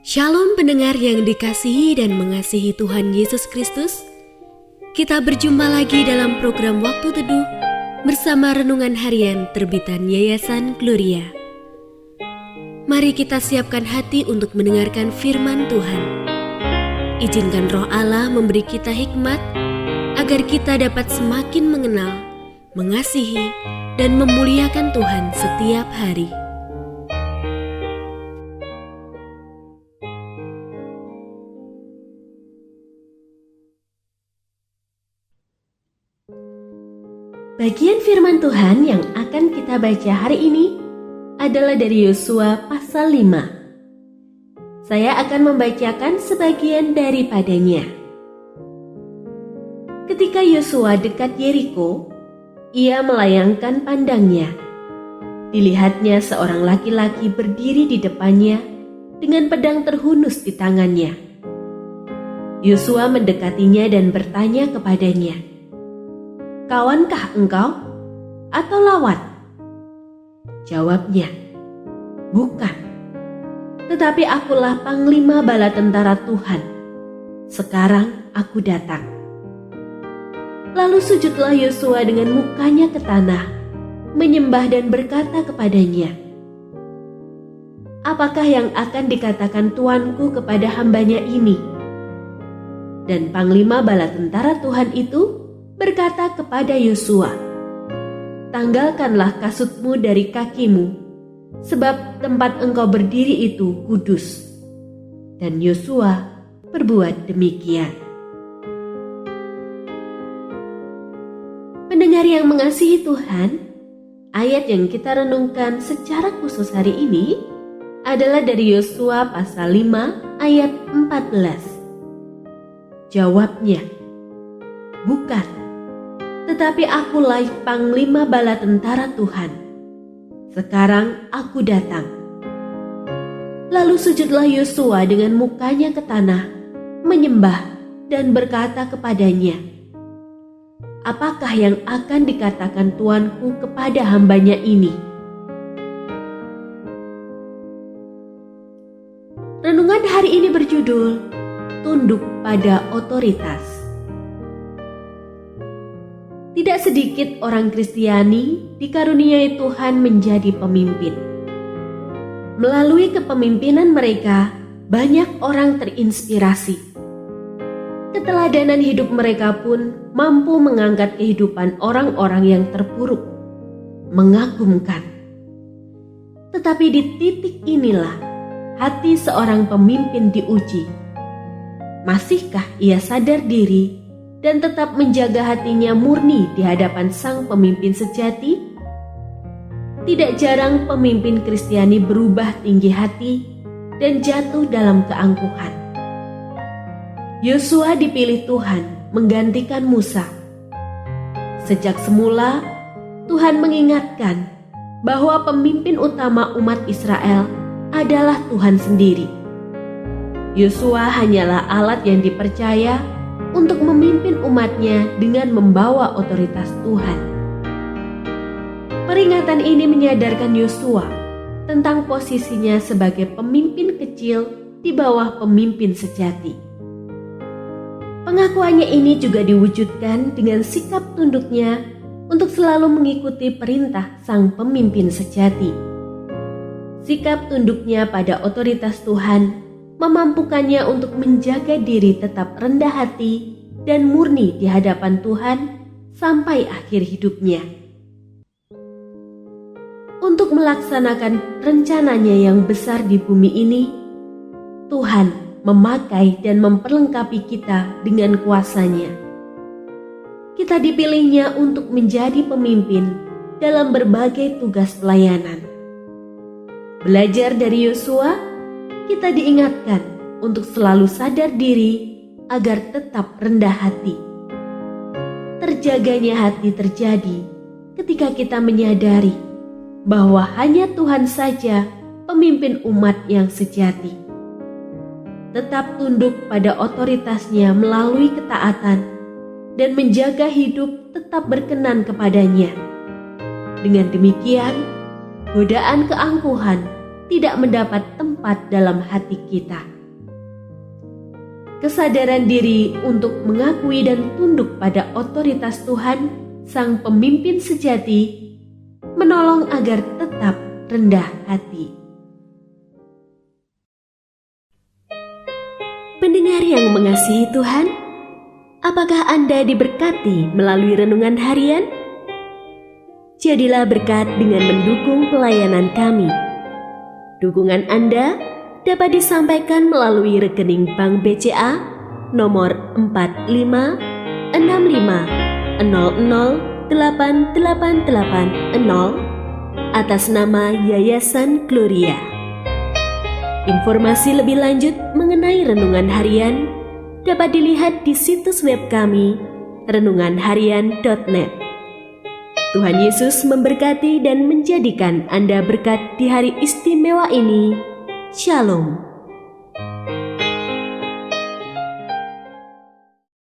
Shalom pendengar yang dikasihi dan mengasihi Tuhan Yesus Kristus. Kita berjumpa lagi dalam program Waktu Teduh bersama Renungan Harian terbitan Yayasan Gloria. Mari kita siapkan hati untuk mendengarkan firman Tuhan. Izinkan Roh Allah memberi kita hikmat agar kita dapat semakin mengenal, mengasihi, dan memuliakan Tuhan setiap hari. Bagian firman Tuhan yang akan kita baca hari ini adalah dari Yosua pasal 5. Saya akan membacakan sebagian daripadanya. Ketika Yosua dekat Yeriko, ia melayangkan pandangnya. Dilihatnya seorang laki-laki berdiri di depannya dengan pedang terhunus di tangannya. Yosua mendekatinya dan bertanya kepadanya, "Kawankah engkau atau lawan?" Jawabnya, "Bukan, tetapi akulah panglima bala tentara Tuhan. Sekarang aku datang." Lalu sujudlah Yosua dengan mukanya ke tanah, menyembah dan berkata kepadanya, "Apakah yang akan dikatakan tuanku kepada hambanya ini?" Dan panglima bala tentara Tuhan itu berkata kepada Yosua, "Tanggalkanlah kasutmu dari kakimu, sebab tempat engkau berdiri itu kudus." Dan Yosua berbuat demikian. Pendengar yang mengasihi Tuhan, ayat yang kita renungkan secara khusus hari ini adalah dari Yosua pasal 5 ayat 14. Jawabnya, "Bukan, tetapi akulah panglima bala tentara Tuhan. Sekarang aku datang." Lalu sujudlah Yosua dengan mukanya ke tanah, menyembah dan berkata kepadanya, "Apakah yang akan dikatakan tuanku kepada hambanya ini?" Renungan hari ini berjudul Tunduk pada Otoritas. Tidak sedikit orang Kristiani dikaruniai Tuhan menjadi pemimpin. Melalui kepemimpinan mereka, banyak orang terinspirasi. Keteladanan hidup mereka pun mampu mengangkat kehidupan orang-orang yang terpuruk, mengagumkan. Tetapi di titik inilah hati seorang pemimpin diuji. Masihkah ia sadar diri dan tetap menjaga hatinya murni di hadapan sang pemimpin sejati? Tidak jarang pemimpin Kristiani berubah tinggi hati dan jatuh dalam keangkuhan. Yosua dipilih Tuhan menggantikan Musa. Sejak semula, Tuhan mengingatkan bahwa pemimpin utama umat Israel adalah Tuhan sendiri. Yosua hanyalah alat yang dipercaya untuk memimpin umatnya dengan membawa otoritas Tuhan. Peringatan ini menyadarkan Yosua tentang posisinya sebagai pemimpin kecil di bawah pemimpin sejati. Pengakuannya ini juga diwujudkan dengan sikap tunduknya untuk selalu mengikuti perintah sang pemimpin sejati. Sikap tunduknya pada otoritas Tuhan memampukannya untuk menjaga diri tetap rendah hati dan murni di hadapan Tuhan sampai akhir hidupnya. Untuk melaksanakan rencananya yang besar di bumi ini, Tuhan memakai dan memperlengkapi kita dengan kuasa-Nya. Kita dipilihnya untuk menjadi pemimpin dalam berbagai tugas pelayanan. Belajar dari Yosua, kita diingatkan untuk selalu sadar diri agar tetap rendah hati. Terjaganya hati terjadi ketika kita menyadari bahwa hanya Tuhan saja pemimpin umat yang sejati. Tetap tunduk pada otoritasnya melalui ketaatan dan menjaga hidup tetap berkenan kepadanya. Dengan demikian, godaan keangkuhan tidak mendapat tempat dalam hati kita. kesadaran diri untuk mengakui dan tunduk pada otoritas Tuhan, Sang Pemimpin sejati, menolong agar tetap rendah hati. Pendengar yang mengasihi Tuhan, apakah Anda diberkati melalui renungan harian? Jadilah berkat dengan mendukung pelayanan kami. Dukungan Anda dapat disampaikan melalui rekening Bank BCA nomor 456500088880 atas nama Yayasan Gloria. Informasi lebih lanjut mengenai renungan harian dapat dilihat di situs web kami renunganharian.net. Tuhan Yesus memberkati dan menjadikan Anda berkat di hari istimewa ini. Shalom.